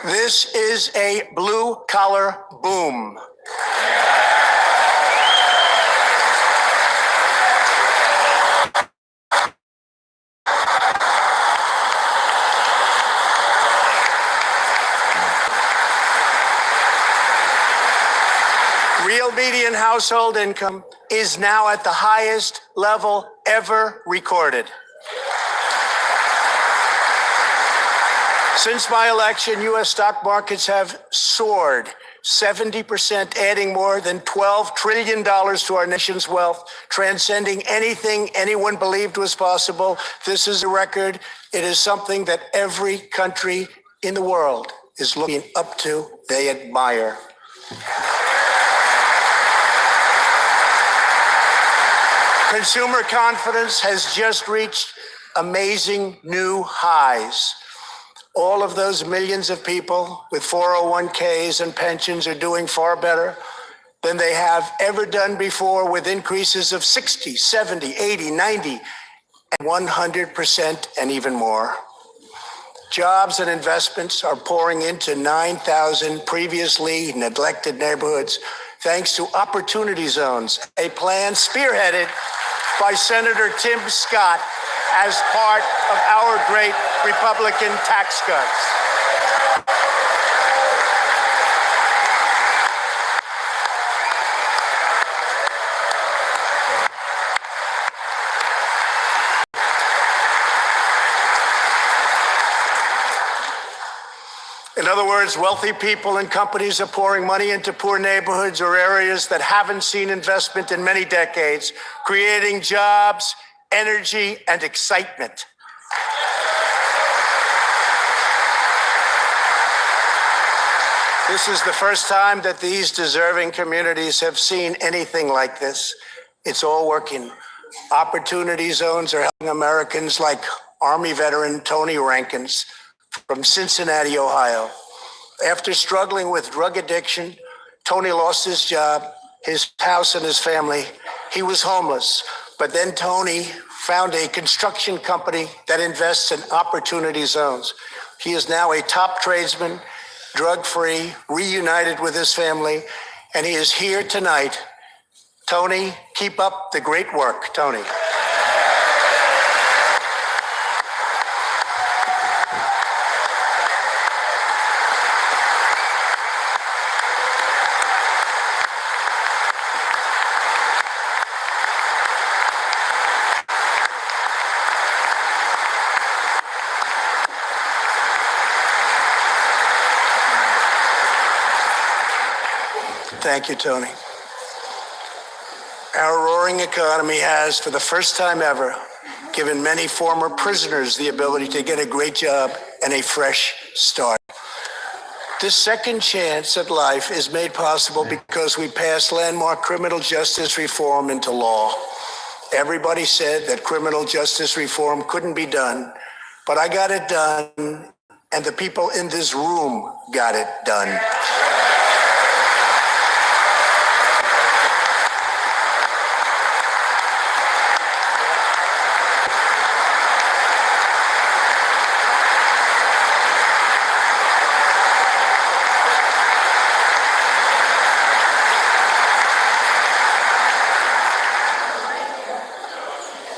This is a blue-collar boom. Real median household income is now at the highest level ever recorded. Since my election, U.S. stock markets have soared 70%, adding more than $12 trillion to our nation's wealth, transcending anything anyone believed was possible. This is a record. It is something that every country in the world is looking up to. They admire. Consumer confidence has just reached amazing new highs. All of those millions of people with 401ks and pensions are doing far better than they have ever done before, with increases of 60, 70, 80, 90, and 100% and even more. Jobs and investments are pouring into 9,000 previously neglected neighborhoods thanks to Opportunity Zones, a plan spearheaded by Senator Tim Scott as part of our great Republican tax cuts. In other words, wealthy people and companies are pouring money into poor neighborhoods or areas that haven't seen investment in many decades, creating jobs, energy, and excitement. This is the first time that these deserving communities have seen anything like this. It's all working. Opportunity Zones are helping Americans like Army veteran Tony Rankins from Cincinnati, Ohio. After struggling with drug addiction, Tony lost his job, his house, and his family. He was homeless. But then Tony found a construction company that invests in Opportunity Zones. He is now a top tradesman, drug-free, reunited with his family, and he is here tonight. Tony, keep up the great work, Tony. Thank you, Tony. Our roaring economy has, for the first time ever, given many former prisoners the ability to get a great job and a fresh start. This second chance at life is made possible because we passed landmark criminal justice reform into law. Everybody said that criminal justice reform couldn't be done, but I got it done, and the people in this room got it done.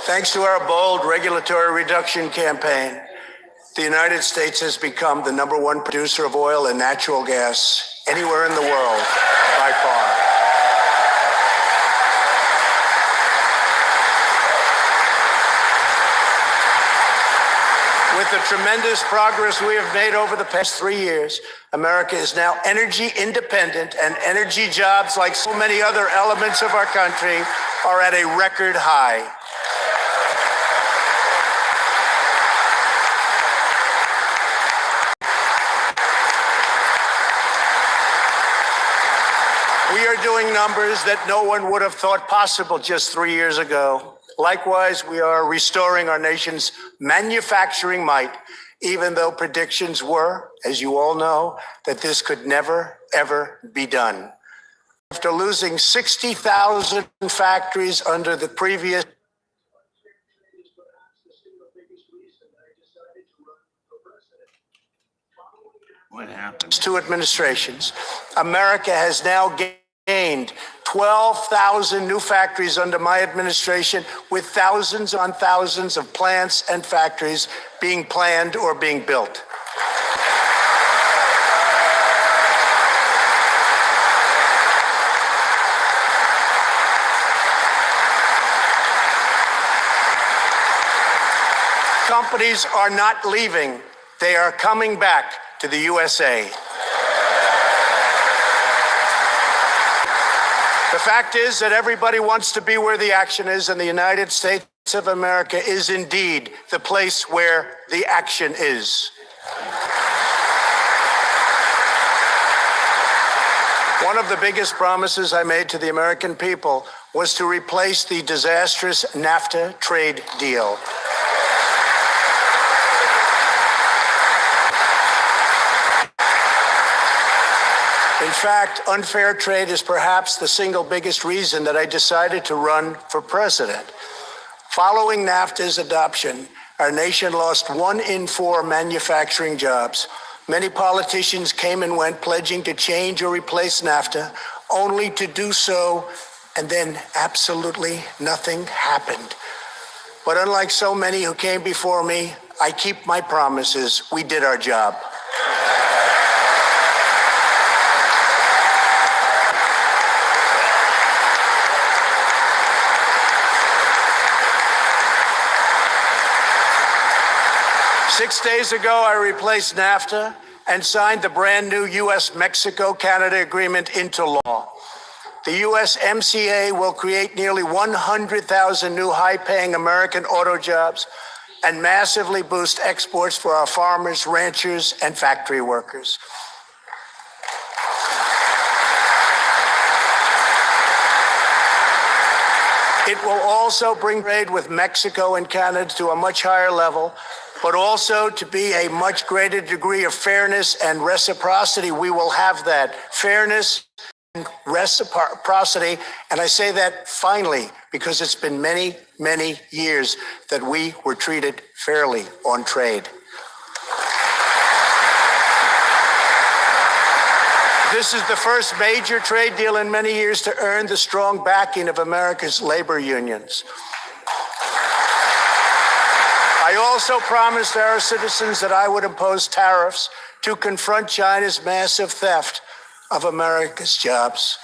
Thanks to our bold regulatory reduction campaign, the United States has become the #1 producer of oil and natural gas anywhere in the world, by far. With the tremendous progress we have made over the past 3 years, America is now energy independent, and energy jobs, like so many other elements of our country, are at a record high. We are doing numbers that no one would have thought possible just 3 years ago. Likewise, we are restoring our nation's manufacturing might even though predictions were, as you all know, that this could never, ever be done. After losing 60,000 factories under the previous What happened? two administrations, America has now gained 12,000 new factories under my administration, with thousands on thousands of plants and factories being planned or being built. Companies are not leaving. They are coming back to the USA. The fact is that everybody wants to be where the action is, and the United States of America is indeed the place where the action is. One of the biggest promises I made to the American people was to replace the disastrous NAFTA trade deal. In fact, unfair trade is perhaps the single biggest reason that I decided to run for president. Following NAFTA's adoption, our nation lost 1 in 4 manufacturing jobs. Many politicians came and went, pledging to change or replace NAFTA, only to do so, and then absolutely nothing happened. But unlike so many who came before me, I keep my promises. We did our job. Six days ago, I replaced NAFTA and signed the brand new U.S.-Mexico-Canada agreement into law. The USMCA will create nearly 100,000 new high-paying American auto jobs and massively boost exports for our farmers, ranchers, and factory workers. It will also bring trade with Mexico and Canada to a much higher level, but also to be a much greater degree of fairness and reciprocity. We will have that fairness and reciprocity. And I say that finally, because it's been many, many years that we were treated fairly on trade. This is the first major trade deal in many years to earn the strong backing of America's labor unions. I also promised our citizens that I would impose tariffs to confront China's massive theft of America's jobs.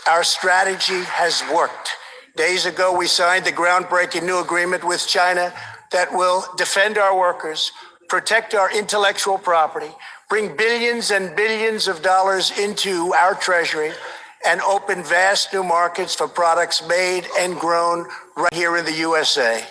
Our strategy has worked. Days ago, we signed the groundbreaking new agreement with China that will defend our workers, protect our intellectual property, bring billions and billions of dollars into our treasury, and open vast new markets for products made and grown right here in the USA.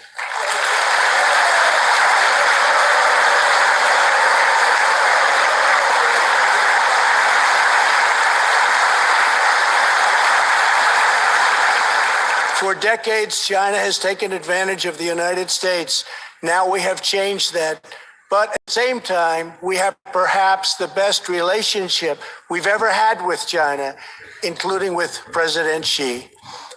For decades, China has taken advantage of the United States. Now we have changed that. But at the same time, we have perhaps the best relationship we've ever had with China, including with President Xi.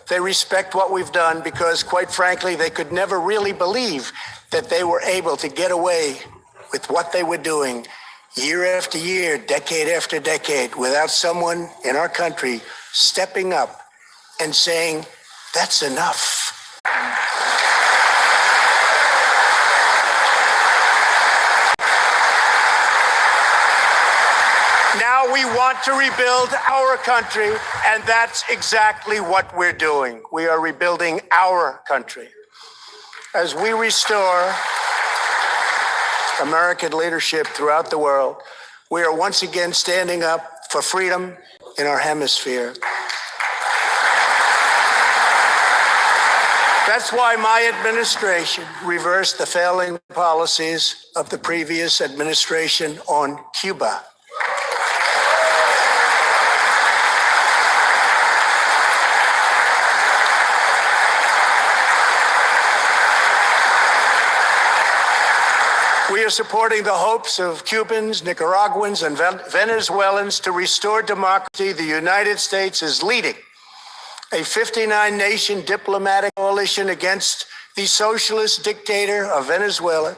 They respect what we've done because, quite frankly, they could never really believe that they were able to get away with what they were doing year after year, decade after decade, without someone in our country stepping up and saying, that's enough. Now we want to rebuild our country, and that's exactly what we're doing. We are rebuilding our country. As we restore American leadership throughout the world, we are once again standing up for freedom in our hemisphere. That's why my administration reversed the failing policies of the previous administration on Cuba. We are supporting the hopes of Cubans, Nicaraguans, and Venezuelans to restore democracy. The United States is leading a 59-nation diplomatic coalition against the socialist dictator of Venezuela,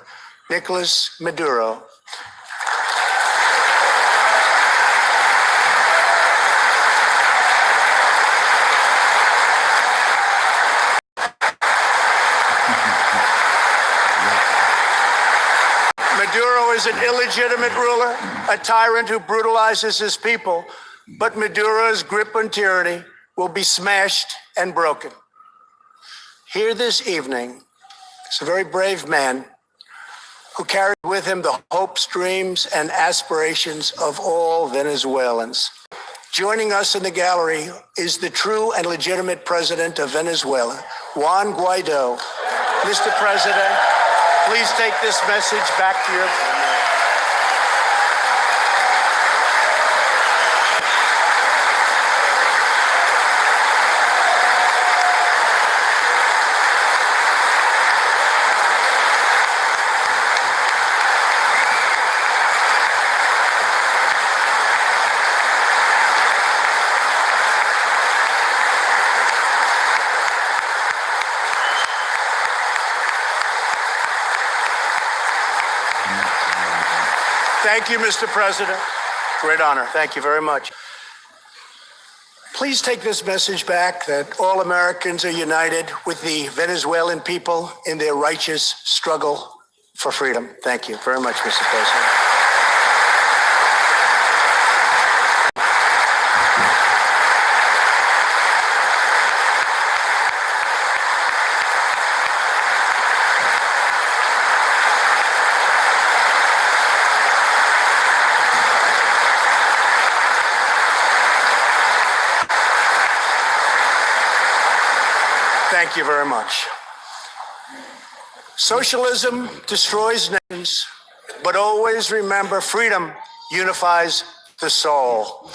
Nicolas Maduro. Maduro is an illegitimate ruler, a tyrant who brutalizes his people, but Maduro's grip on tyranny will be smashed and broken. Here this evening is a very brave man who carried with him the hopes, dreams, and aspirations of all Venezuelans. Joining us in the gallery is the true and legitimate president of Venezuela, Juan Guaido. Mr. President, please take this message back to your... Thank you, Mr. President. Great honor. Thank you very much. Please take this message back that all Americans are united with the Venezuelan people in their righteous struggle for freedom. Thank you very much, Mr. President. Thank you very much. Socialism destroys nations, but always remember freedom unifies the soul.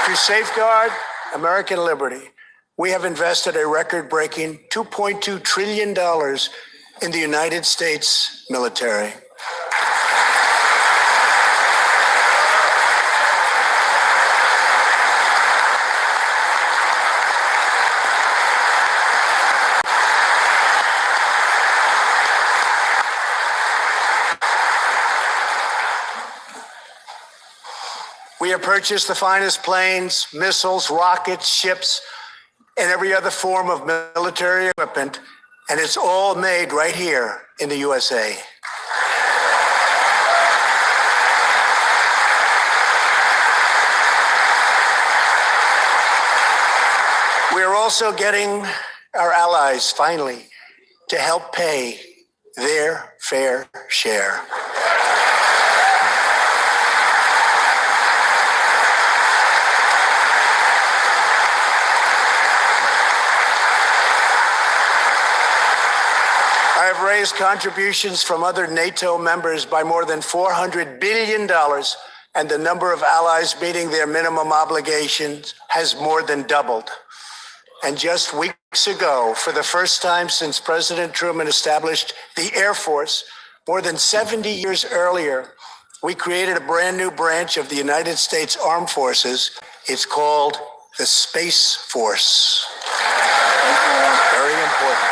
To safeguard American liberty, we have invested a record-breaking $2.2 trillion in the United States military. We have purchased the finest planes, missiles, rockets, ships, and every other form of military equipment, and it's all made right here in the USA. We are also getting our allies, finally, to help pay their fair share. I have raised contributions from other NATO members by more than $400 billion, and the number of allies meeting their minimum obligations has more than doubled. And just weeks ago, for the first time since President Truman established the Air Force, more than 70 years earlier, we created a brand new branch of the United States Armed Forces. It's called the Space Force. Very important.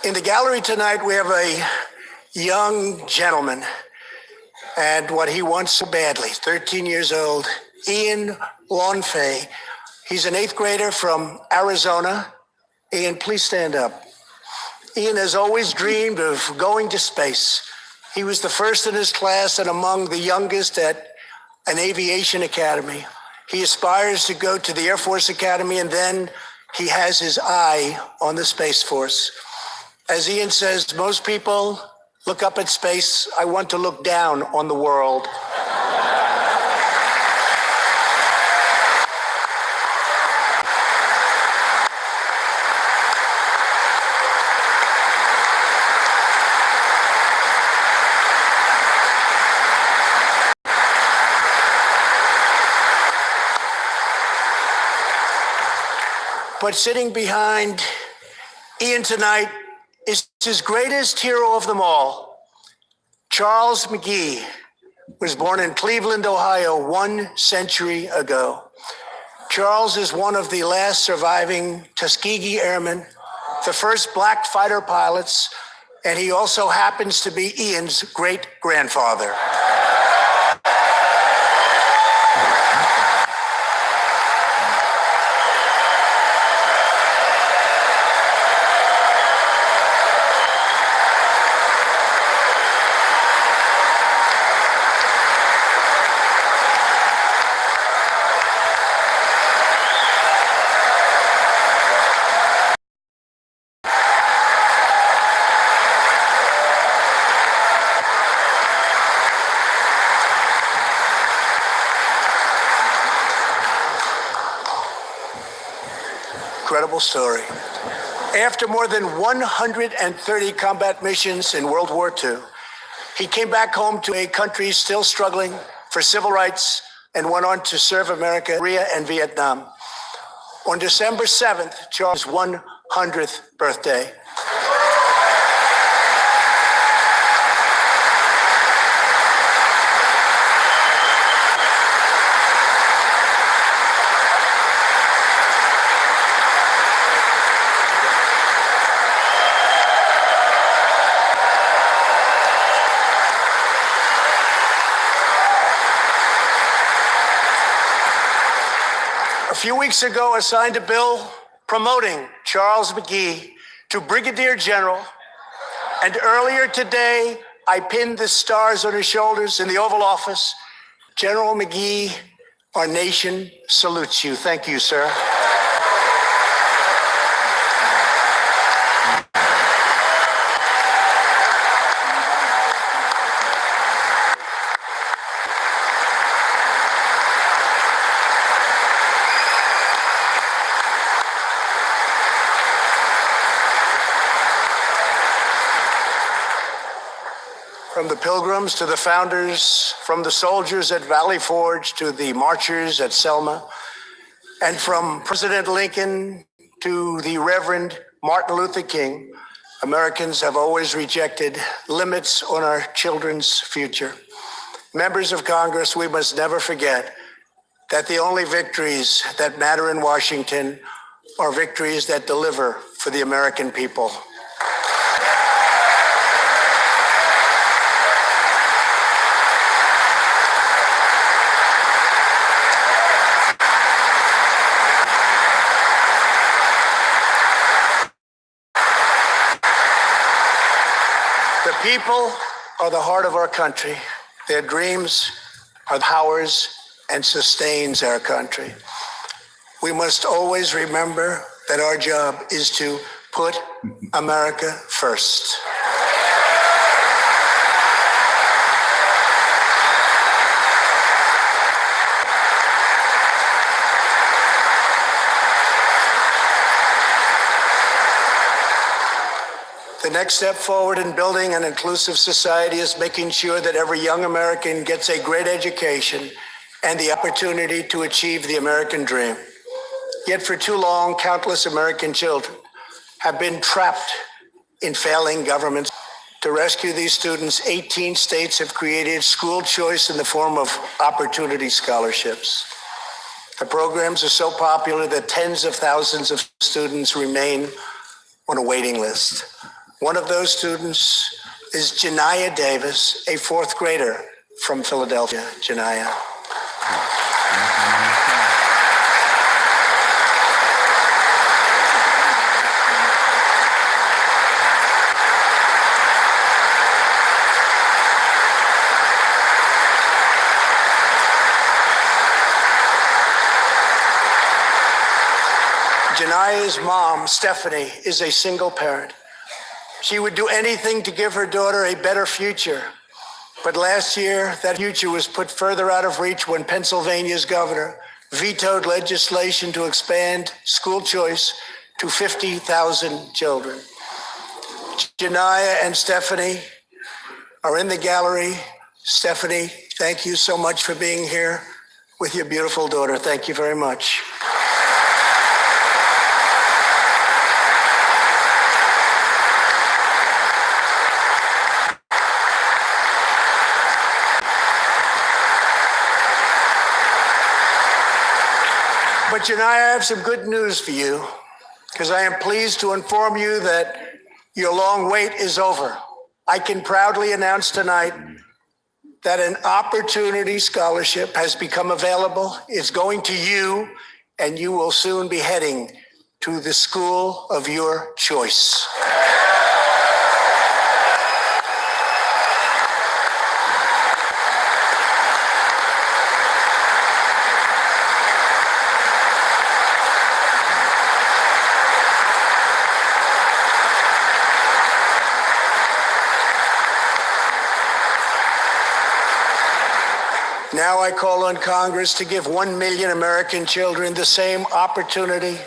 In the gallery tonight, we have a young gentleman, and what he wants so badly, 13 years old, Ian Lonfay. He's an 8th grader from Arizona. Ian, please stand up. Ian has always dreamed of going to space. He was the first in his class and among the youngest at an aviation academy. He aspires to go to the Air Force Academy, and then he has his eye on the Space Force. As Ian says, most people look up at space. I want to look down on the world. But sitting behind Ian tonight is his greatest hero of them all. Charles McGee was born in Cleveland, Ohio, 1 century ago. Charles is one of the last surviving Tuskegee Airmen, the first black fighter pilots, and he also happens to be Ian's great-grandfather. Incredible story. After more than 130 combat missions in World War II, he came back home to a country still struggling for civil rights and went on to serve America, Korea, and Vietnam. On December 7th, Charles' 100th birthday, a few weeks ago, I signed a bill promoting Charles McGee to Brigadier General, and earlier today, I pinned the stars on his shoulders in the Oval Office. General McGee, our nation salutes you. Thank you, sir. From the Pilgrims to the founders, from the soldiers at Valley Forge to the marchers at Selma, and from President Lincoln to the Reverend Martin Luther King, Americans have always rejected limits on our children's future. Members of Congress, we must never forget that the only victories that matter in Washington are victories that deliver for the American people. The people are the heart of our country. Their dreams are the powers and sustains our country. We must always remember that our job is to put America first. The next step forward in building an inclusive society is making sure that every young American gets a great education and the opportunity to achieve the American dream. Yet for too long, countless American children have been trapped in failing governments. To rescue these students, 18 states have created school choice in the form of opportunity scholarships. The programs are so popular that tens of thousands of students remain on a waiting list. One of those students is Janiyah Davis, a fourth grader from Philadelphia. Janiyah. Janiyah's mom, Stephanie, is a single parent. She would do anything to give her daughter a better future. But last year, that future was put further out of reach when Pennsylvania's governor vetoed legislation to expand school choice to 50,000 children. Janiyah and Stephanie are in the gallery. Stephanie, thank you so much for being here with your beautiful daughter. Thank you very much. But Janai, I have some good news for you, because I am pleased to inform you that your long wait is over. I can proudly announce tonight that an opportunity scholarship has become available. It's going to you, and you will soon be heading to the school of your choice. Now I call on Congress to give 1 million American children the same opportunity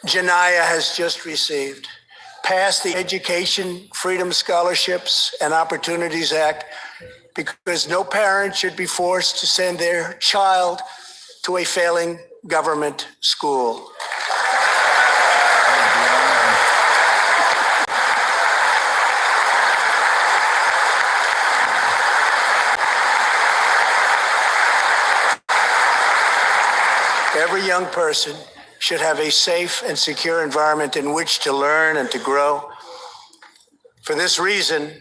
Janaya has just received. Pass the Education Freedom Scholarships and Opportunities Act, because no parent should be forced to send their child to a failing government school. Every young person should have a safe and secure environment in which to learn and to grow. For this reason,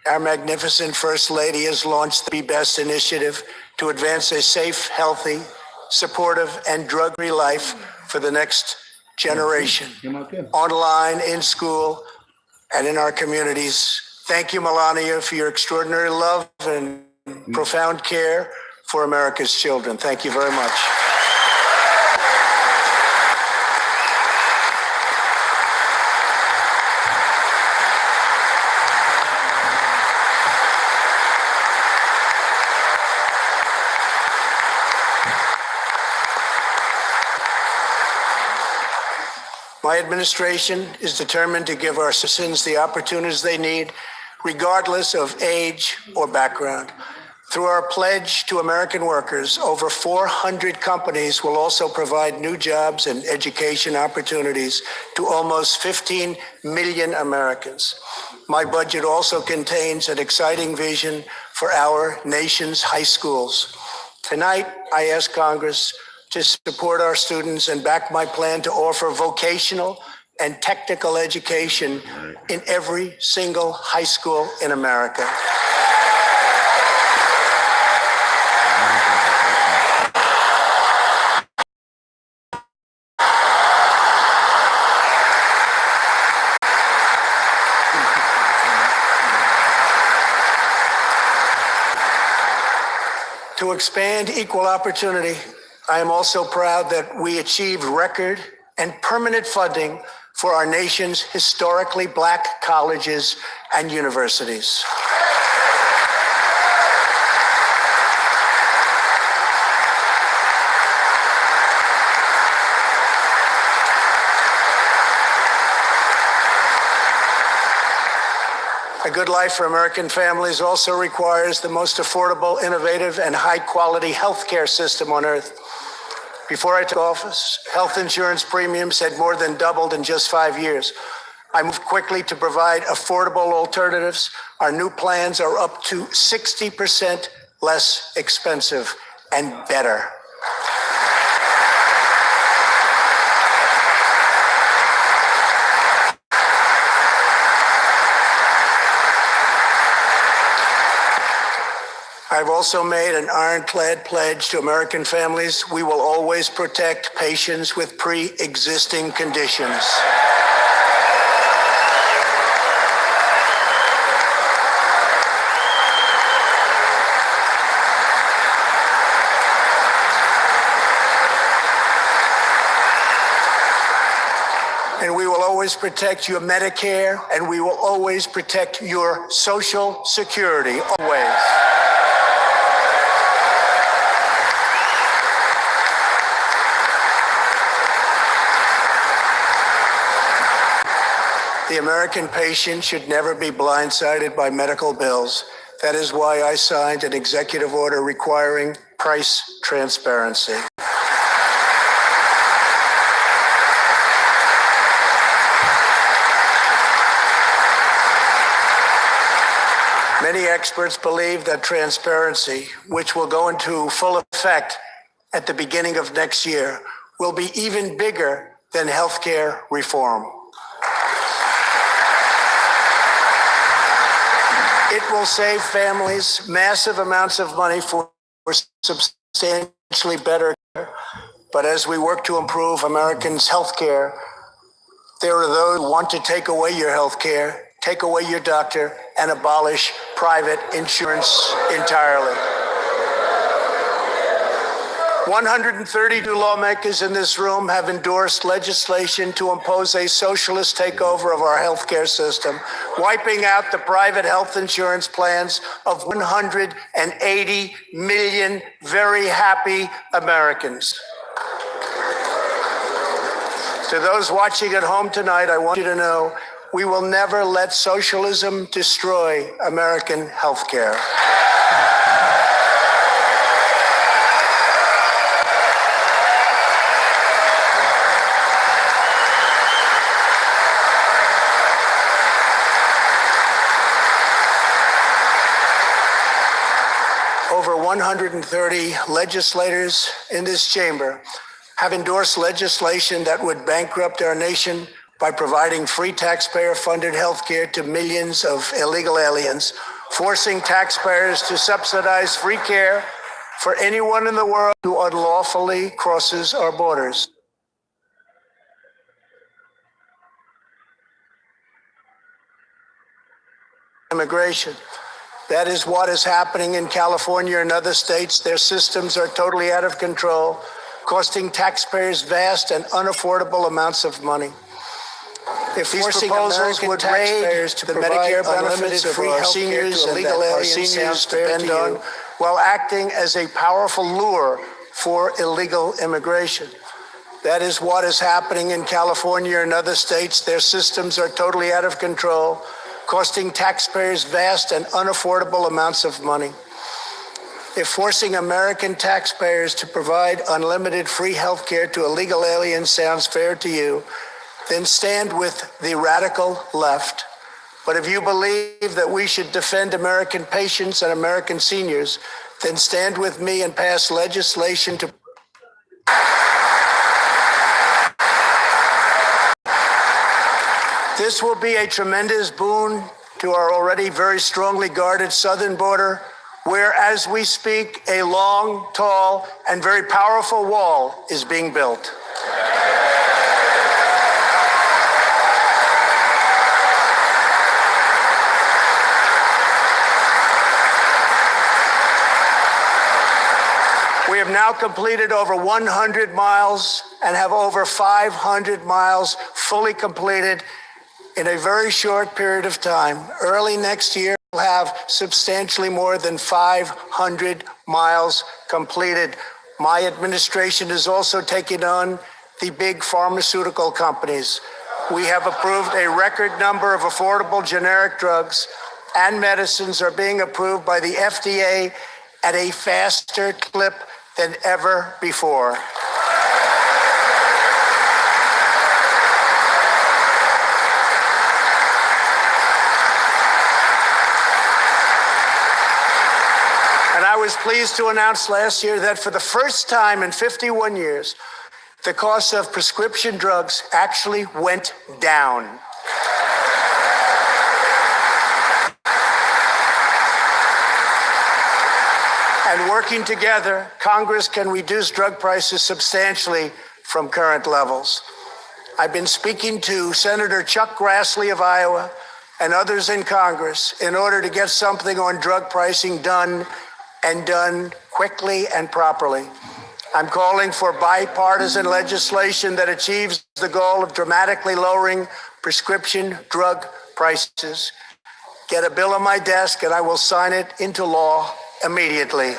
our magnificent First Lady has launched the Be Best initiative to advance a safe, healthy, supportive, and drug-free life for the next generation, online, in school, and in our communities. Thank you, Melania, for your extraordinary love and profound care for America's children. Thank you very much. My administration is determined to give our citizens the opportunities they need, regardless of age or background. Through our pledge to American workers, over 400 companies will also provide new jobs and education opportunities to almost 15 million Americans. My budget also contains an exciting vision for our nation's high schools. Tonight, I ask Congress to support our students and back my plan to offer vocational and technical education in every single high school in America. To expand equal opportunity, I am also proud that we achieved record and permanent funding for our nation's historically Black colleges and universities. A good life for American families also requires the most affordable, innovative, and high-quality healthcare system on earth. Before I took office, health insurance premiums had more than doubled in just 5 years. I moved quickly to provide affordable alternatives. Our new plans are up to 60% less expensive and better. I've also made an ironclad pledge to American families. We will always protect patients with pre-existing conditions. And we will always protect your Medicare, and we will always protect your Social Security, always. The American patient should never be blindsided by medical bills. That is why I signed an executive order requiring price transparency. Many experts believe that transparency, which will go into full effect at the beginning of next year, will be even bigger than healthcare reform. It will save families massive amounts of money for substantially better care. But as we work to improve Americans' health care, there are those who want to take away your health care, take away your doctor, and abolish private insurance entirely. 132 lawmakers in this room have endorsed legislation to impose a socialist takeover of our healthcare system, wiping out the private health insurance plans of 180 million very happy Americans. To those watching at home tonight, I want you to know we will never let socialism destroy American healthcare. Over 130 legislators in this chamber have endorsed legislation that would bankrupt our nation by providing free taxpayer-funded health care to millions of illegal aliens, forcing taxpayers to subsidize free care for anyone in the world who unlawfully crosses our borders. Immigration. That is what is happening in California and other states. Their systems are totally out of control, costing taxpayers vast and unaffordable amounts of money. If these proposals would raid the Medicare benefits of our seniors and that our seniors depend on, while acting as a powerful lure for illegal immigration. That is what is happening in California and other states. Their systems are totally out of control, costing taxpayers vast and unaffordable amounts of money. If forcing American taxpayers to provide unlimited free health care to illegal aliens sounds fair to you, then stand with the radical left. But if you believe that we should defend American patients and American seniors, then stand with me and pass legislation to This will be a tremendous boon to our already very strongly guarded southern border, where, as we speak, a long, tall, and very powerful wall is being built. We have now completed over 100 miles and have over 500 miles fully completed in a very short period of time. Early next year, we'll have substantially more than 500 miles completed. My administration is also taking on the big pharmaceutical companies. We have approved a record number of affordable generic drugs, and medicines are being approved by the FDA at a faster clip than ever before. I was pleased to announce last year that for the first time in 51 years, the cost of prescription drugs actually went down. And working together, Congress can reduce drug prices substantially from current levels. I've been speaking to Senator Chuck Grassley of Iowa and others in Congress in order to get something on drug pricing done, and done quickly and properly. I'm calling for bipartisan legislation that achieves the goal of dramatically lowering prescription drug prices. Get a bill on my desk and I will sign it into law immediately.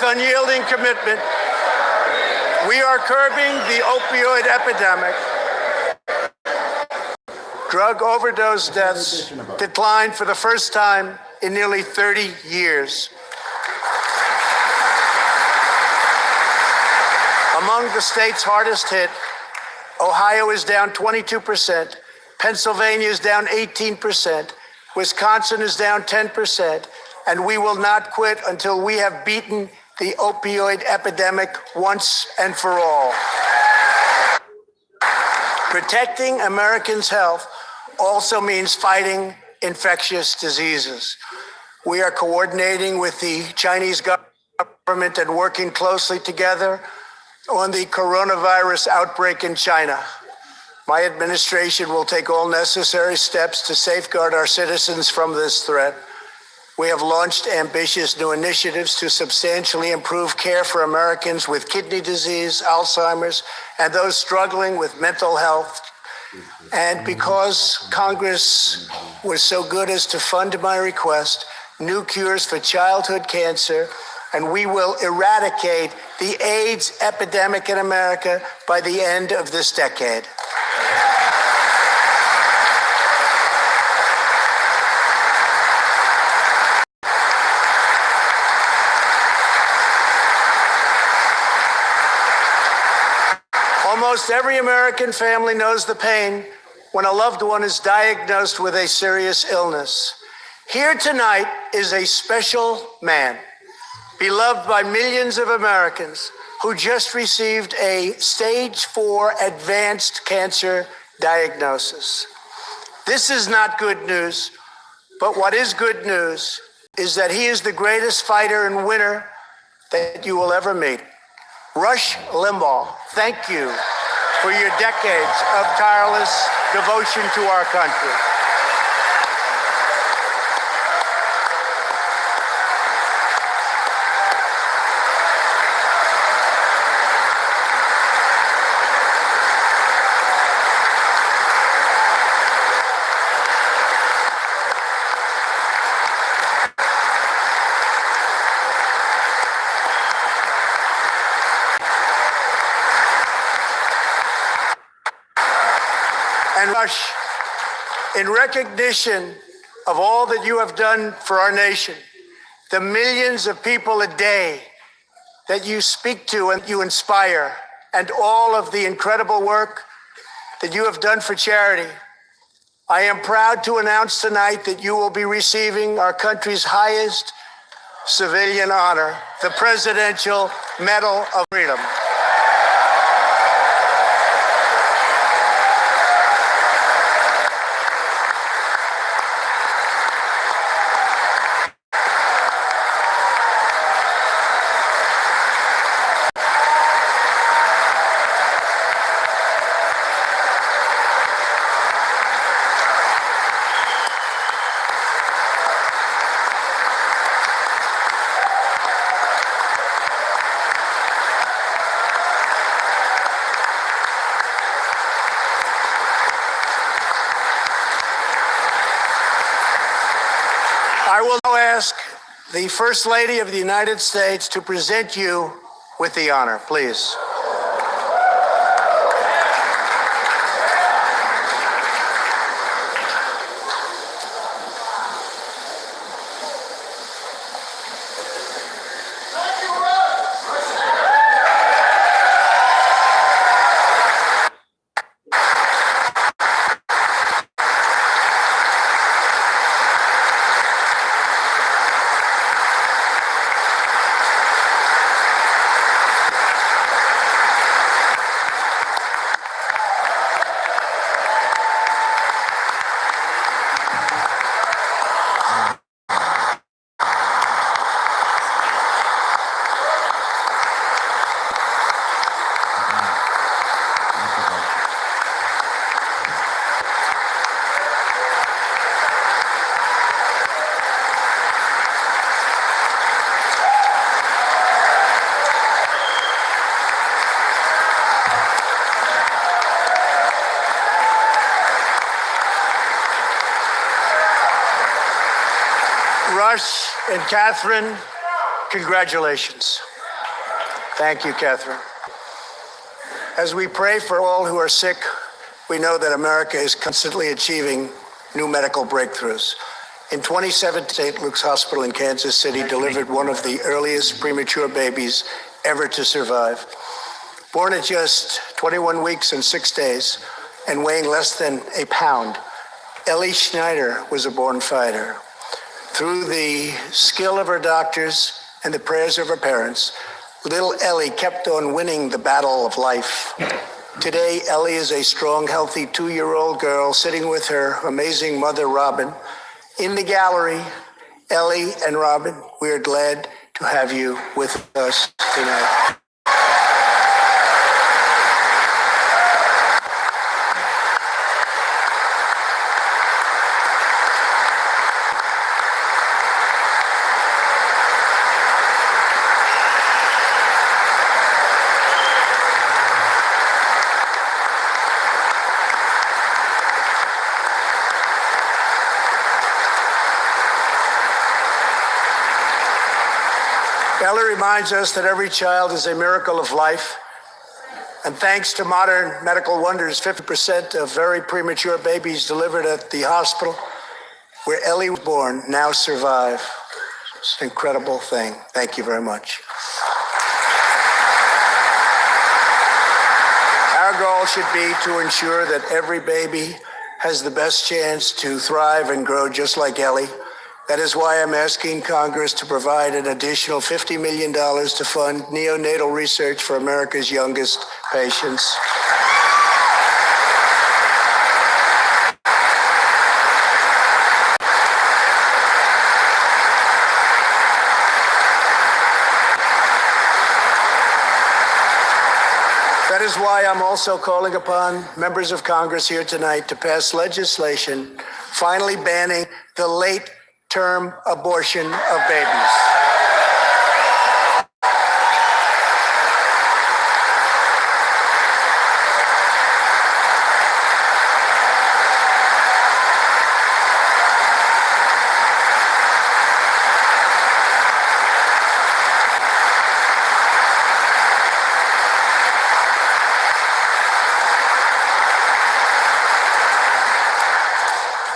Unyielding commitment, we are curbing the opioid epidemic. Drug overdose deaths declined for the first time in nearly 30 years. Among the states hardest hit, Ohio is down 22%, Pennsylvania is down 18%, Wisconsin is down 10%, and we will not quit until we have beaten the opioid epidemic once and for all. Protecting Americans' health also means fighting infectious diseases. We are coordinating with the Chinese government and working closely together on the coronavirus outbreak in China. My administration will take all necessary steps to safeguard our citizens from this threat. We have launched ambitious new initiatives to substantially improve care for Americans with kidney disease, Alzheimer's, and those struggling with mental health. And because Congress was so good as to fund my request, new cures for childhood cancer, and we will eradicate the AIDS epidemic in America by the end of this decade. Almost every American family knows the pain when a loved one is diagnosed with a serious illness. Here tonight is a special man, beloved by millions of Americans, who just received a stage 4 advanced cancer diagnosis. This is not good news, but what is good news is that he is the greatest fighter and winner that you will ever meet. Rush Limbaugh, thank you for your decades of tireless devotion to our country. And Rush, in recognition of all that you have done for our nation, the millions of people a day that you speak to and you inspire, and all of the incredible work that you have done for charity, I am proud to announce tonight that you will be receiving our country's highest civilian honor, the Presidential Medal of Freedom. I will now ask the First Lady of the United States to present you with the honor, please. Rush and Catherine, congratulations. Thank you, Catherine. As we pray for all who are sick, we know that America is constantly achieving new medical breakthroughs. In 2017, St. Luke's Hospital in Kansas City delivered one of the earliest premature babies ever to survive. Born at just 21 weeks and 6 days and weighing less than a pound, Ellie Schneider was a born fighter. Through the skill of her doctors and the prayers of her parents, little Ellie kept on winning the battle of life. Today, Ellie is a strong, healthy 2-year-old girl sitting with her amazing mother, Robin. In the gallery, Ellie and Robin, we are glad to have you with us tonight. Ellie reminds us that every child is a miracle of life. And thanks to modern medical wonders, 50% of very premature babies delivered at the hospital where Ellie was born now survive. It's an incredible thing. Thank you very much. Our goal should be to ensure that every baby has the best chance to thrive and grow just like Ellie. That is why I'm asking Congress to provide an additional $50 million to fund neonatal research for America's youngest patients. That is why I'm also calling upon members of Congress here tonight to pass legislation finally banning the late-term abortion of babies.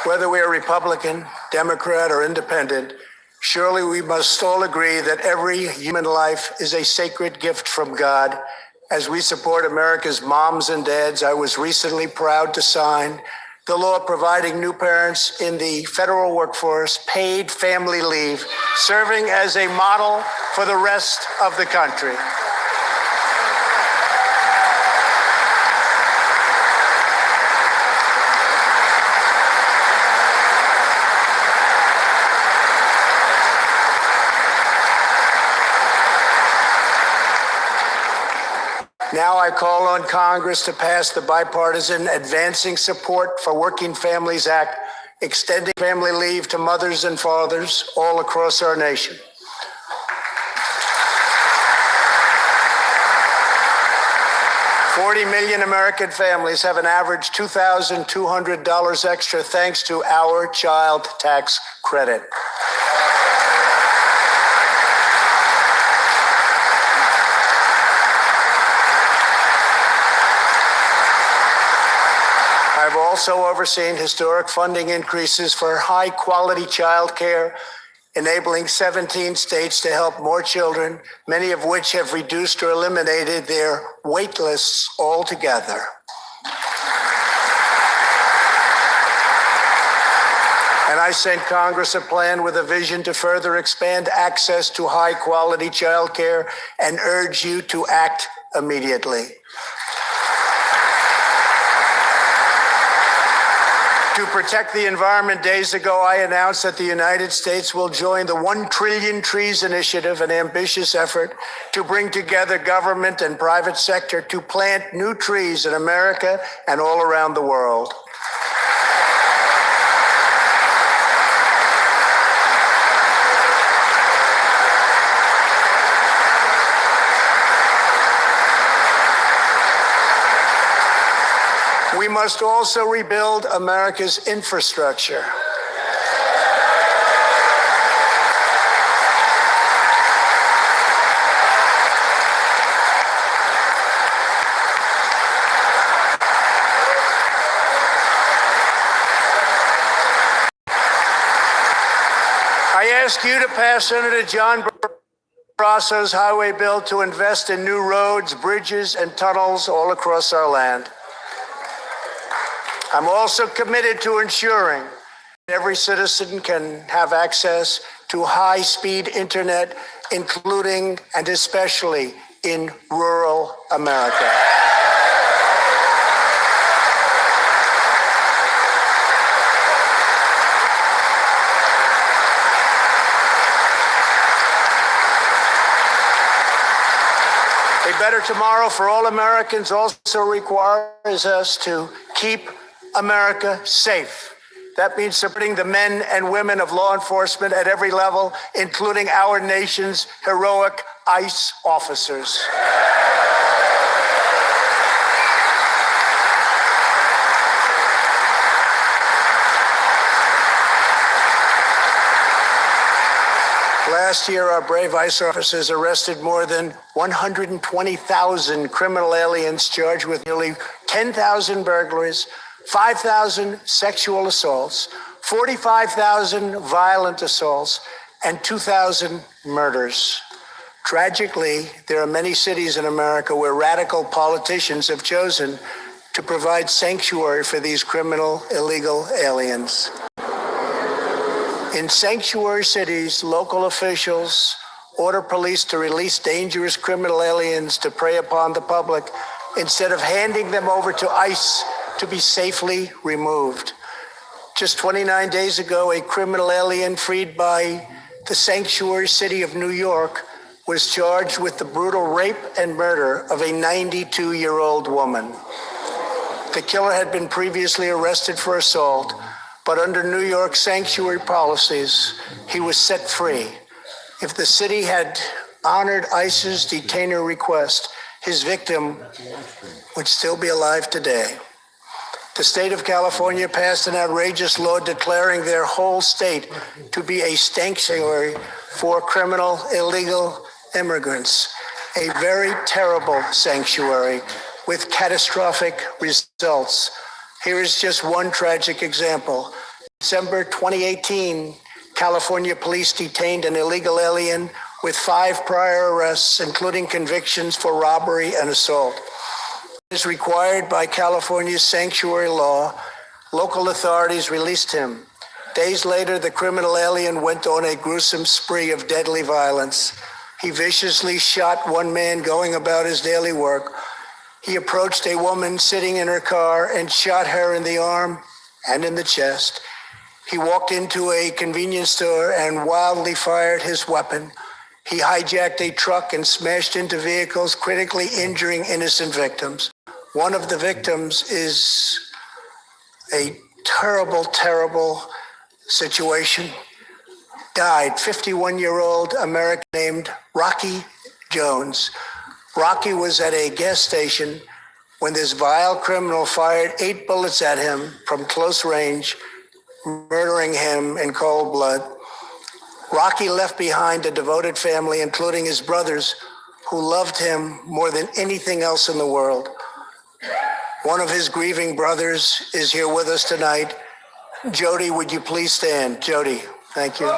Whether we are Republican, Democrat, or Independent, surely we must all agree that every human life is a sacred gift from God. As we support America's moms and dads, I was recently proud to sign the law providing new parents in the federal workforce paid family leave, serving as a model for the rest of the country. Now I call on Congress to pass the bipartisan Advancing Support for Working Families Act, extending family leave to mothers and fathers all across our nation. $40 million American families have an average $2,200 extra thanks to our child tax credit. I've also overseen historic funding increases for high-quality child care, enabling 17 states to help more children, many of which have reduced or eliminated their wait lists altogether. And I sent Congress a plan with a vision to further expand access to high-quality child care and urge you to act immediately. To protect the environment, days ago, I announced that the United States will join the 1 Trillion Trees Initiative, an ambitious effort to bring together government and private sector to plant new trees in America and all around the world. We must also rebuild America's infrastructure. I ask you to pass Senator John Berger Barraso's highway bill to invest in new roads, bridges, and tunnels all across our land. I'm also committed to ensuring every citizen can have access to high-speed internet, including and especially in rural America. A better tomorrow for all Americans also requires us to keep America safe. That means supporting the men and women of law enforcement at every level, including our nation's heroic ICE officers. Last year, our brave ICE officers arrested more than 120,000 criminal aliens charged with nearly 10,000 burglaries, 5,000 sexual assaults, 45,000 violent assaults, and 2,000 murders. Tragically, there are many cities in America where radical politicians have chosen to provide sanctuary for these criminal illegal aliens. In sanctuary cities, local officials order police to release dangerous criminal aliens to prey upon the public instead of handing them over to ICE to be safely removed. Just 29 days ago, a criminal alien freed by the sanctuary city of New York was charged with the brutal rape and murder of a 92-year-old woman. The killer had been previously arrested for assault, but under New York sanctuary policies, he was set free. If the city had honored ICE's detainer request, his victim would still be alive today. The state of California passed an outrageous law declaring their whole state to be a sanctuary for criminal illegal immigrants, a very terrible sanctuary with catastrophic results. Here is just one tragic example. December 2018, California police detained an illegal alien with 5 prior arrests, including convictions for robbery and assault. As required by California's sanctuary law, local authorities released him. Days later, the criminal alien went on a gruesome spree of deadly violence. He viciously shot one man going about his daily work. He approached a woman sitting in her car and shot her in the arm and in the chest. He walked into a convenience store and wildly fired his weapon. He hijacked a truck and smashed into vehicles, critically injuring innocent victims. One of the victims is a terrible, terrible situation. Died, 51-year-old American named Rocky Jones. Rocky was at a gas station when this vile criminal fired 8 bullets at him from close range, murdering him in cold blood. Rocky left behind a devoted family, including his brothers, who loved him more than anything else in the world. One of his grieving brothers is here with us tonight. Jody, would you please stand? Jody, thank you.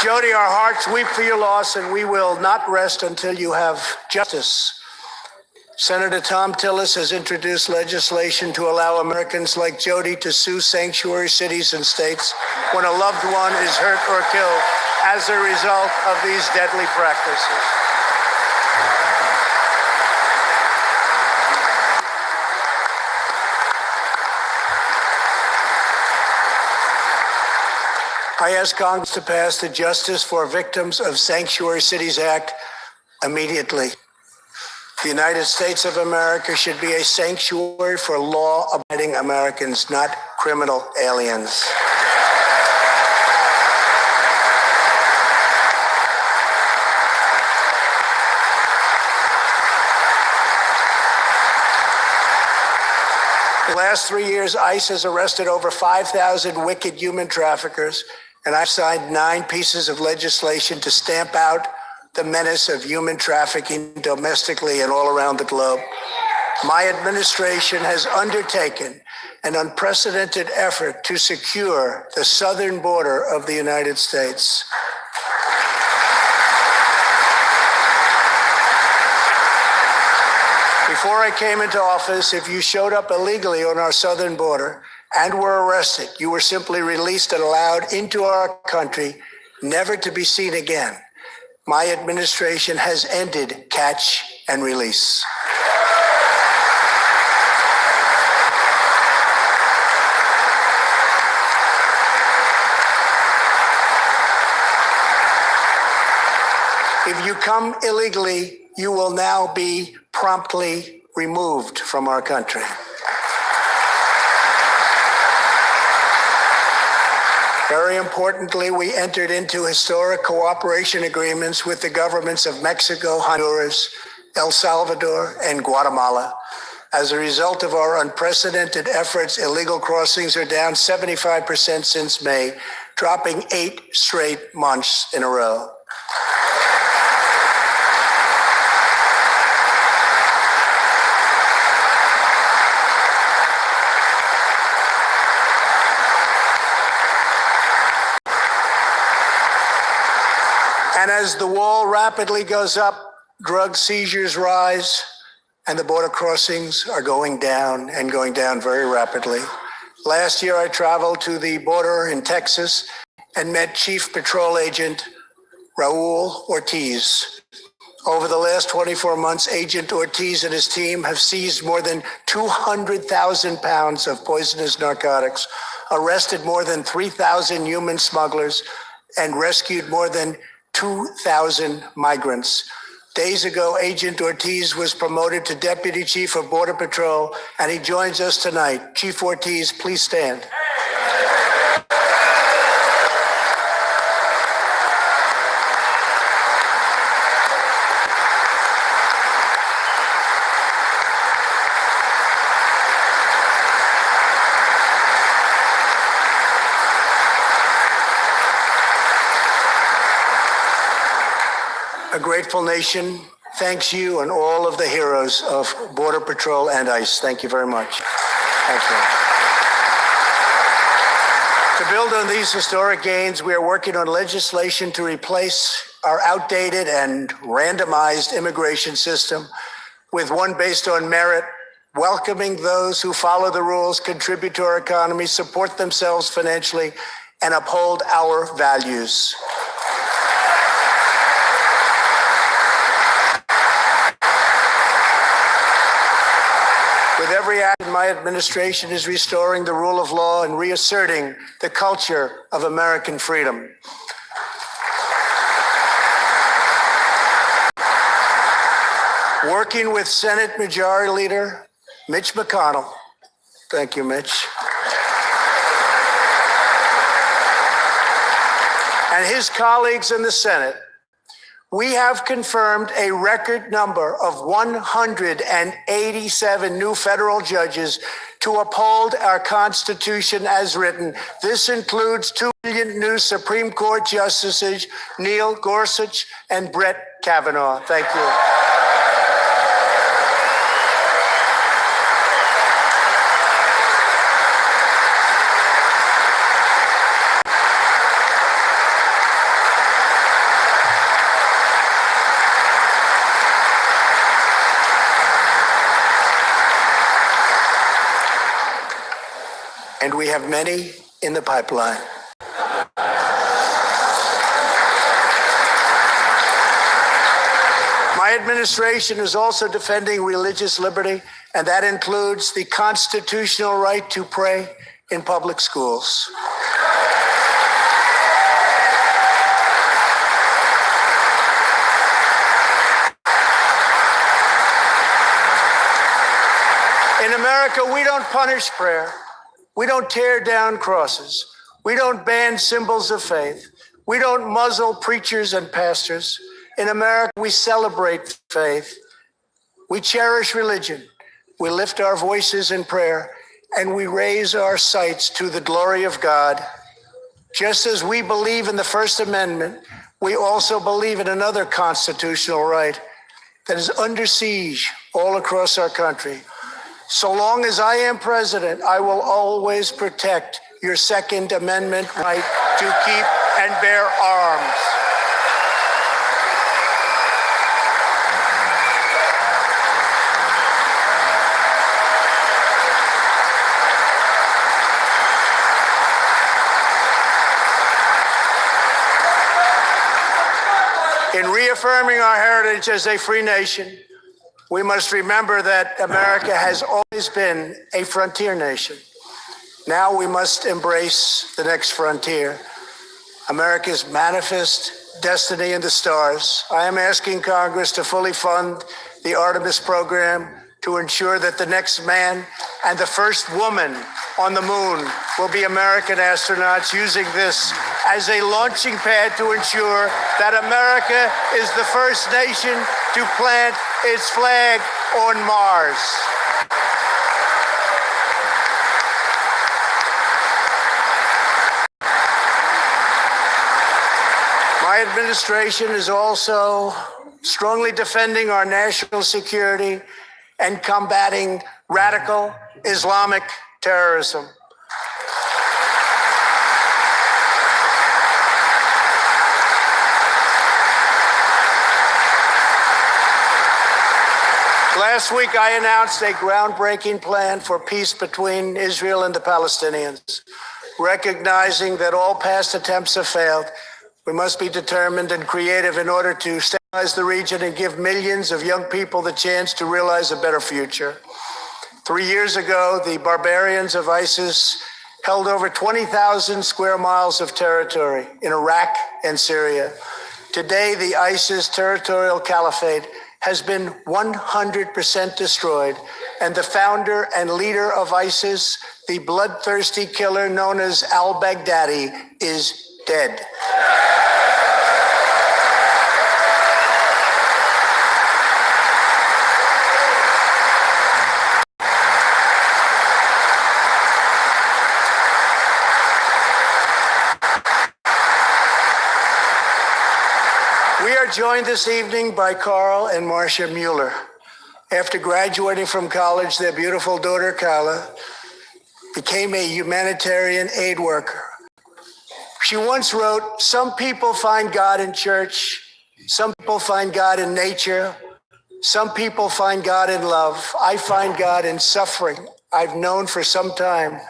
Jody, our hearts weep for your loss, and we will not rest until you have justice. Senator Thom Tillis has introduced legislation to allow Americans like Jody to sue sanctuary cities and states when a loved one is hurt or killed as a result of these deadly practices. I ask Congress to pass the Justice for Victims of Sanctuary Cities Act immediately. The United States of America should be a sanctuary for law-abiding Americans, not criminal aliens. In the last 3 years, ICE has arrested over 5,000 wicked human traffickers and I've signed 9 pieces of legislation to stamp out the menace of human trafficking domestically and all around the globe. My administration has undertaken an unprecedented effort to secure the southern border of the United States. Before I came into office, if you showed up illegally on our southern border and were arrested, you were simply released and allowed into our country, never to be seen again. My administration has ended catch and release. If you come illegally, you will now be promptly removed from our country. Very importantly, we entered into historic cooperation agreements with the governments of Mexico, Honduras, El Salvador, and Guatemala. As a result of our unprecedented efforts, illegal crossings are down 75% since May, dropping 8 straight months in a row. And as the wall rapidly goes up, drug seizures rise, and the border crossings are going down and going down very rapidly. Last year, I traveled to the border in Texas and met Chief Patrol Agent Raul Ortiz. Over the last 24 months, Agent Ortiz and his team have seized more than 200,000 pounds of poisonous narcotics, arrested more than 3,000 human smugglers, and rescued more than 2,000 migrants. Days ago, Agent Ortiz was promoted to Deputy Chief of Border Patrol, and he joins us tonight. Chief Ortiz, please stand. A grateful nation thanks you and all of the heroes of Border Patrol and ICE. Thank you very much. Thank you. To build on these historic gains, we are working on legislation to replace our outdated and randomized immigration system with one based on merit, welcoming those who follow the rules, contribute to our economy, support themselves financially, and uphold our values. With every act, my administration is restoring the rule of law and reasserting the culture of American freedom. Working with Senate Majority Leader Mitch McConnell, thank you, Mitch, and his colleagues in the Senate, we have confirmed a record number of 187 new federal judges to uphold our Constitution as written. This includes 2 million new Supreme Court justices, Neil Gorsuch and Brett Kavanaugh. Thank you. And we have many in the pipeline. My administration is also defending religious liberty, and that includes the constitutional right to pray in public schools. In America, we don't punish prayer. We don't tear down crosses. We don't ban symbols of faith. We don't muzzle preachers and pastors. In America, we celebrate faith. We cherish religion. We lift our voices in prayer, and we raise our sights to the glory of God, Just as we believe in the First Amendment, we also believe in another constitutional right that is under siege all across our country. So long as I am president, I will always protect your Second Amendment right to keep and bear arms. In reaffirming our heritage as a free nation, we must remember that America has always been a frontier nation. Now we must embrace the next frontier, America's manifest destiny in the stars. I am asking Congress to fully fund the Artemis program to ensure that the next man and the first woman on the moon will be American astronauts, using this as a launching pad to ensure that America is the first nation to plant its flag on Mars. My administration is also strongly defending our national security and combating radical Islamic terrorism. Last week, I announced a groundbreaking plan for peace between Israel and the Palestinians. Recognizing that all past attempts have failed, we must be determined and creative in order to stabilize the region and give millions of young people the chance to realize a better future. 3 years ago, the barbarians of ISIS held over 20,000 square miles of territory in Iraq and Syria. Today, the ISIS territorial caliphate has been 100% destroyed, and the founder and leader of ISIS, the bloodthirsty killer known as al-Baghdadi, is dead. We are joined this evening by Carl and Marcia Mueller. After graduating from college, their beautiful daughter, Carla, became a humanitarian aid worker. She once wrote, "Some people find God in church, some people find God in nature, some people find God in love. I find God in suffering. I've known for some time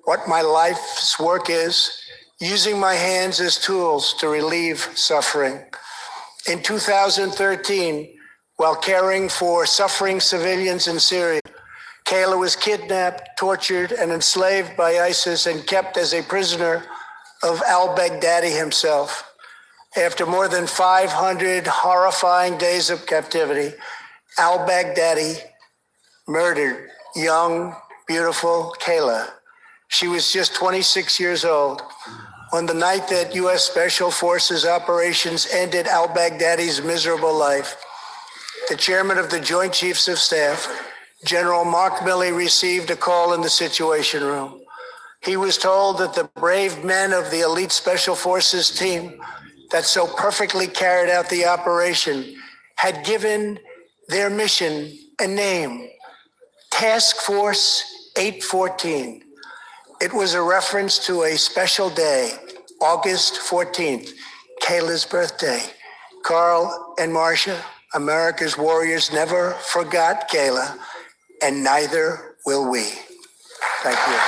what my life's work is, using my hands as tools to relieve suffering." In 2013, while caring for suffering civilians in Syria, Kayla was kidnapped, tortured, and enslaved by ISIS and kept as a prisoner of al-Baghdadi himself. After more than 500 horrifying days of captivity, al-Baghdadi murdered young, beautiful Kayla. She was just 26 years old. On the night that U.S. Special Forces operations ended al-Baghdadi's miserable life, the chairman of the Joint Chiefs of Staff, General Mark Milley, received a call in the Situation Room. He was told that the brave men of the elite Special Forces team that so perfectly carried out the operation had given their mission a name, Task Force 814. It was a reference to a special day, August 14th, Kayla's birthday. Carl and Marcia, America's warriors, never forgot Kayla, and neither will we. Thank you.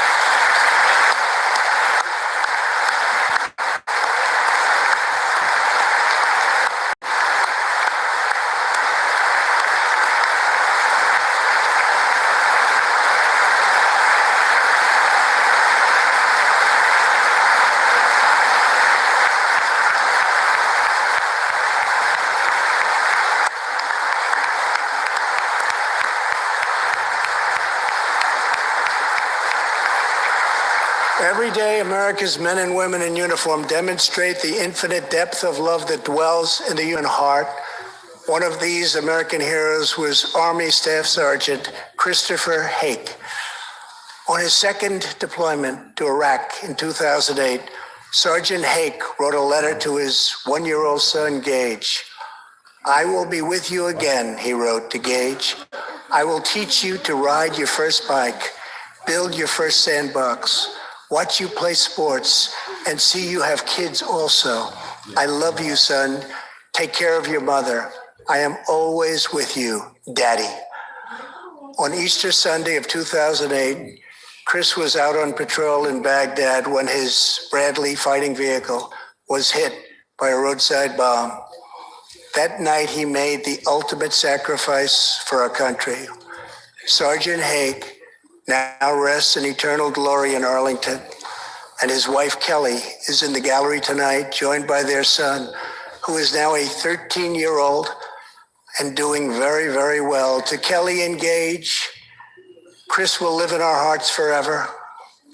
Every day, America's men and women in uniform demonstrate the infinite depth of love that dwells in the human heart. One of these American heroes was Army Staff Sergeant Christopher Hake. On his second deployment to Iraq in 2008, Sergeant Hake wrote a letter to his one-year-old son, Gage. I will be with you again, he wrote to Gage. I will teach you to ride your first bike, build your first sandbox, watch you play sports, and see you have kids also. I love you, son. Take care of your mother. I am always with you, Daddy. On Easter Sunday of 2008, Chris was out on patrol in Baghdad when his Bradley fighting vehicle was hit by a roadside bomb. That night, he made the ultimate sacrifice for our country. Sergeant Hake now rests in eternal glory in Arlington, and his wife, Kelly, is in the gallery tonight, joined by their son, who is now a 13-year-old and doing very, very well. To Kelly and Gage, Chris will live in our hearts forever.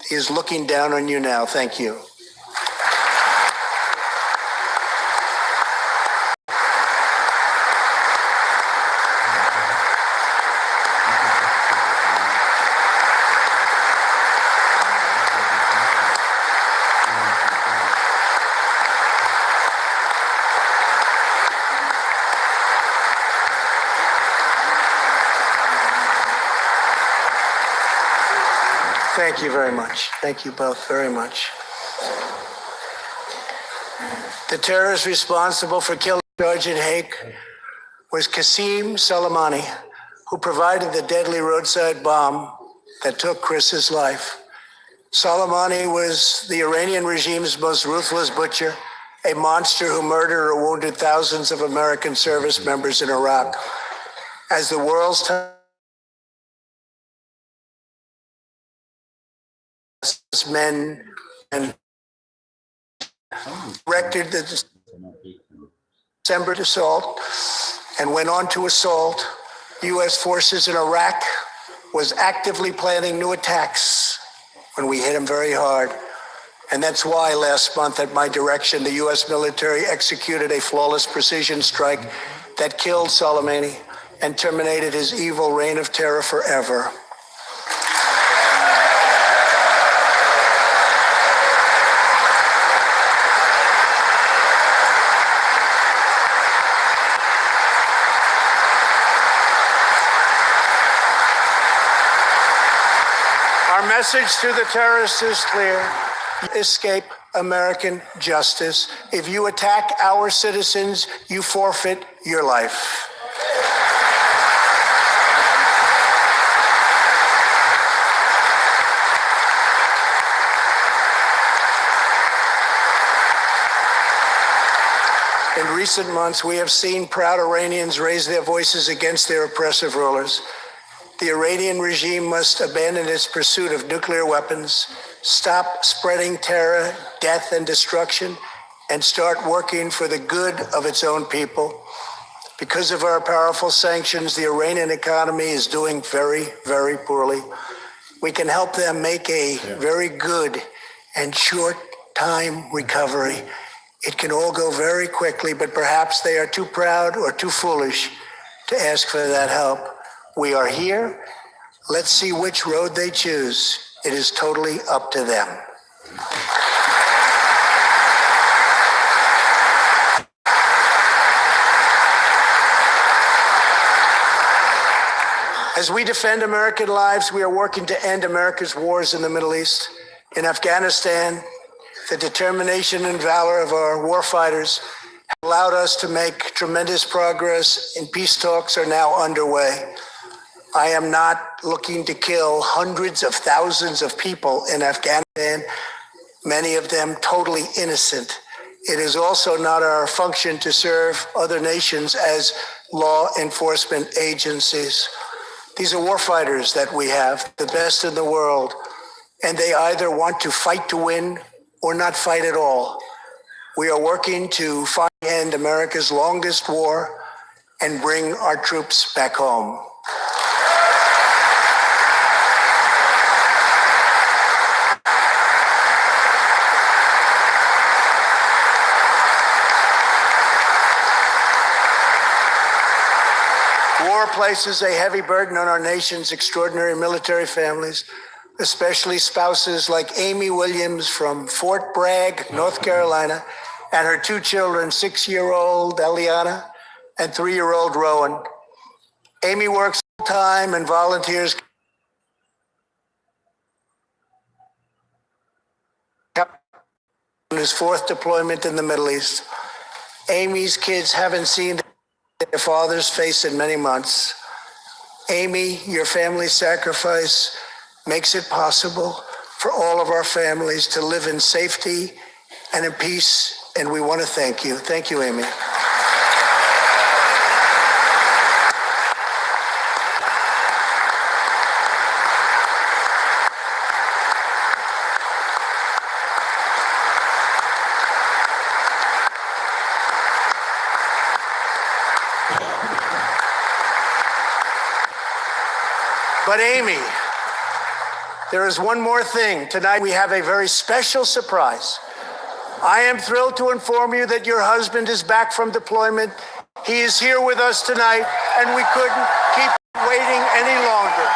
He is looking down on you now. Thank you. Thank you very much. Thank you both very much. The terrorist responsible for killing Sergeant Hake was Qasem Soleimani, who provided the deadly roadside bomb that took Chris's life. Soleimani was the Iranian regime's most ruthless butcher, a monster who murdered or wounded thousands of American service members in Iraq. As the world's men and directed the December assault and went on to assault U.S. forces in Iraq, was actively planning new attacks when we hit him very hard. And that's why last month, at my direction, the U.S. military executed a flawless precision strike that killed Soleimani and terminated his evil reign of terror forever. Our message to the terrorists is clear. Escape American justice. If you attack our citizens, you forfeit your life. In recent months, we have seen proud Iranians raise their voices against their oppressive rulers. The Iranian regime must abandon its pursuit of nuclear weapons, stop spreading terror, death, and destruction, and start working for the good of its own people. Because of our powerful sanctions, the Iranian economy is doing very, very poorly. We can help them make a very good and short time recovery. It can all go very quickly, but perhaps they are too proud or too foolish to ask for that help. We are here. Let's see which road they choose. It is totally up to them. As we defend American lives, we are working to end America's wars in the Middle East. In Afghanistan, the determination and valor of our warfighters have allowed us to make tremendous progress, and peace talks are now underway. I am not looking to kill hundreds of thousands of people in Afghanistan, many of them totally innocent. It is also not our function to serve other nations as law enforcement agencies. These are warfighters that we have, the best in the world, and they either want to fight to win or not fight at all. We are working to finally end America's longest war and bring our troops back home. War places a heavy burden on our nation's extraordinary military families. especially spouses like Amy Williams from Fort Bragg, North Carolina, and her two children, 6-year-old Eliana and 3-year-old Rowan. Amy works full-time and volunteers in his 4th deployment in the Middle East. Amy's kids haven't seen their father's face in many months. Amy, your family's sacrifice makes it possible for all of our families to live in safety and in peace, and we want to thank you. Thank you, Amy. But Amy, there is one more thing. Tonight we have a very special surprise. I am thrilled to inform you that your husband is back from deployment. He is here with us tonight, and we couldn't keep waiting any longer.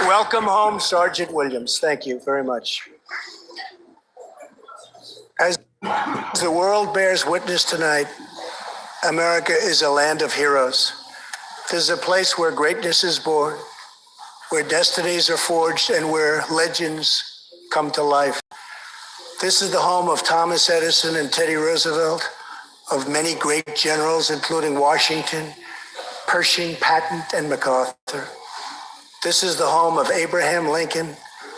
Welcome home, Sergeant Williams. Thank you very much. As the world bears witness tonight, America is a land of heroes. This is a place where greatness is born, where destinies are forged, and where legends come to life. This is the home of Thomas Edison and Teddy Roosevelt, of many great generals, including Washington, Pershing, Patton, and MacArthur. This is the home of Abraham Lincoln,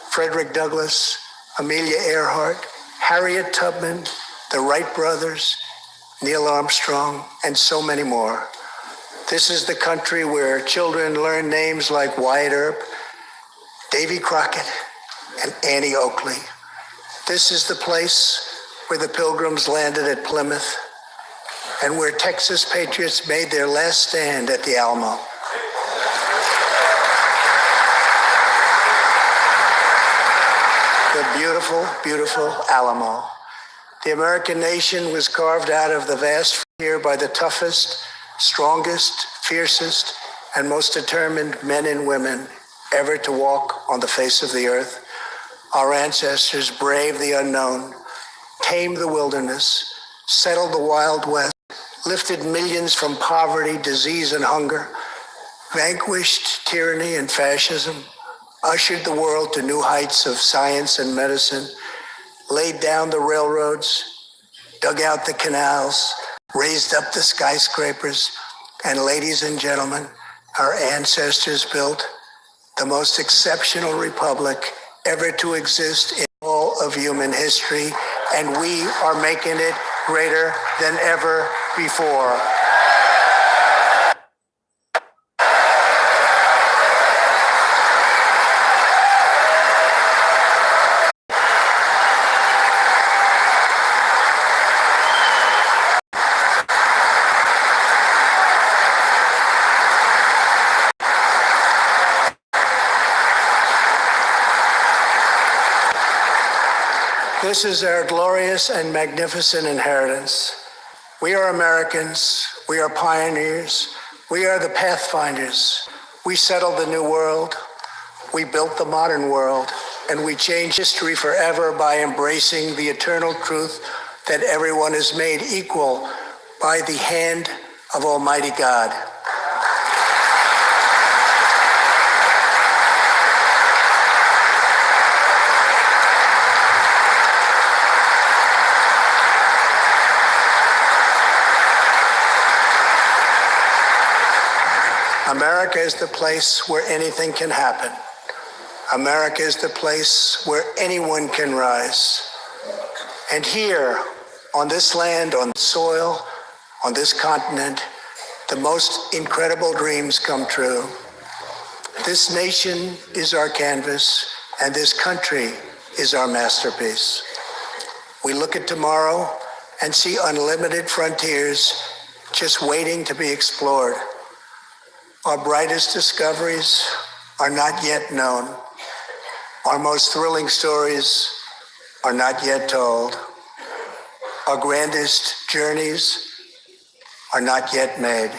Frederick Douglass, Amelia Earhart, Harriet Tubman, the Wright brothers, Neil Armstrong, and so many more. This is the country where children learn names like Wyatt Earp, Davy Crockett, and Annie Oakley. This is the place where the Pilgrims landed at Plymouth and where Texas patriots made their last stand at the Alamo. The beautiful, beautiful Alamo. The American nation was carved out of the vast frontier by the toughest, strongest, fiercest, and most determined men and women ever to walk on the face of the earth. Our ancestors braved the unknown, tamed the wilderness, settled the Wild West, lifted millions from poverty, disease, and hunger, vanquished tyranny and fascism, ushered the world to new heights of science and medicine, laid down the railroads, dug out the canals, raised up the skyscrapers, and ladies and gentlemen, our ancestors built the most exceptional republic ever to exist in all of human history, and we are making it greater than ever before. This is our glorious and magnificent inheritance. We are Americans. We are pioneers. We are the pathfinders. We settled the new world. We built the modern world. And we changed history forever by embracing the eternal truth that everyone is made equal by the hand of Almighty God. America is the place where anything can happen. America is the place where anyone can rise. And here, on this land, on soil, on this continent, the most incredible dreams come true. This nation is our canvas, and this country is our masterpiece. We look at tomorrow and see unlimited frontiers just waiting to be explored. Our brightest discoveries are not yet known. Our most thrilling stories are not yet told. Our grandest journeys are not yet made.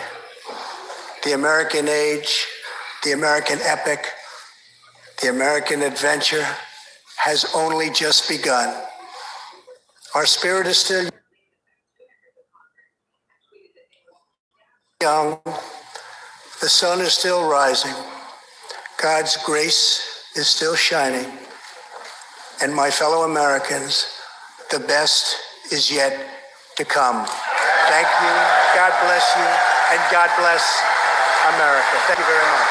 The American age, the American epic, the American adventure has only just begun. Our spirit is still young. The sun is still rising. God's grace is still shining. And my fellow Americans, the best is yet to come. Thank you. God bless you. And God bless America. Thank you very much.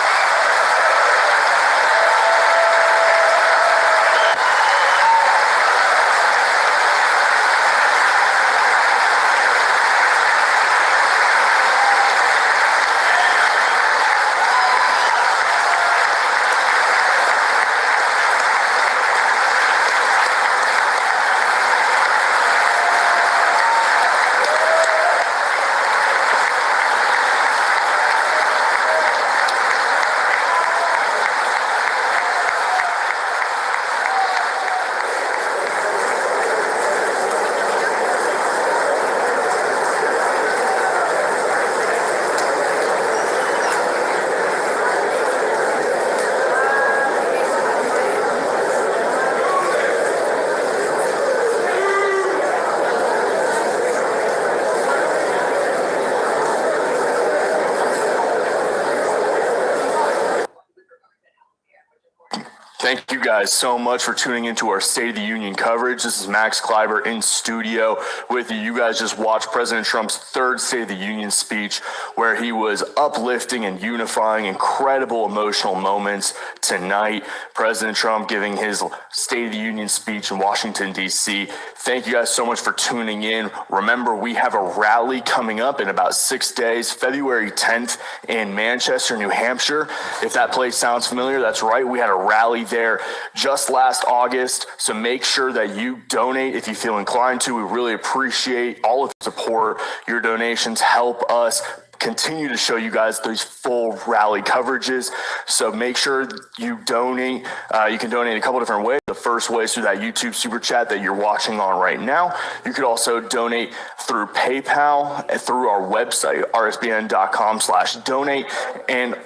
Thank you guys so much for tuning into our State of the Union coverage. This is Max Kleiber in studio with you. You guys just watched President Trump's third State of the Union speech, where he was uplifting and unifying incredible emotional moments tonight. President Trump giving his State of the Union speech in Washington, D.C. Thank you guys so much for tuning in. Remember, we have a rally coming up in about 6 days, February 10th in Manchester, New Hampshire. If that place sounds familiar, that's right. We had a rally there just last August. So make sure that you donate if you feel inclined to. We really appreciate all of the support. Your donations help us continue to show you guys these full rally coverages. So make sure you donate. You can donate a couple different ways. The first way is through that YouTube super chat that you're watching on right now. You could also donate through PayPal and through our website, rsbn.com/donate. And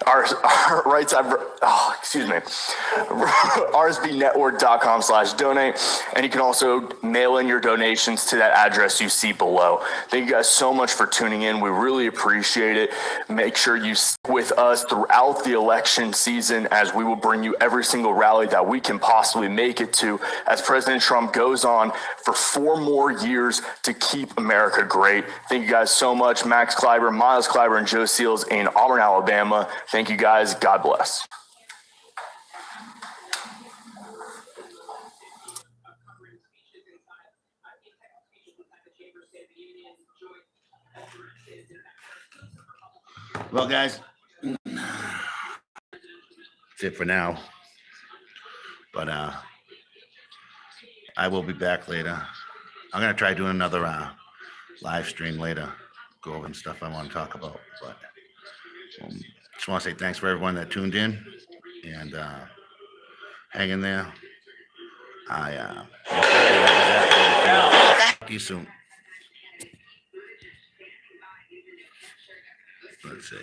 rsbnetwork.com/donate, and you can also mail in your donations to that address you see below. Thank you guys so much for tuning in. We really appreciate it. Make sure you stick with us throughout the election season, as we will bring you every single rally that we can possibly make it to, as President Trump goes on for 4 more years to keep America great. Thank you guys so much. Max Kleiber, Miles Kleiber, and Joe Seals in Auburn, Alabama. Thank you guys. God bless. Well, guys, that's it for now. But I will be back later. I'm going to try doing another live stream later, go over some stuff I want to talk about. But just want to say thanks for everyone that tuned in, and hang in there. Talk to you soon. Let's see.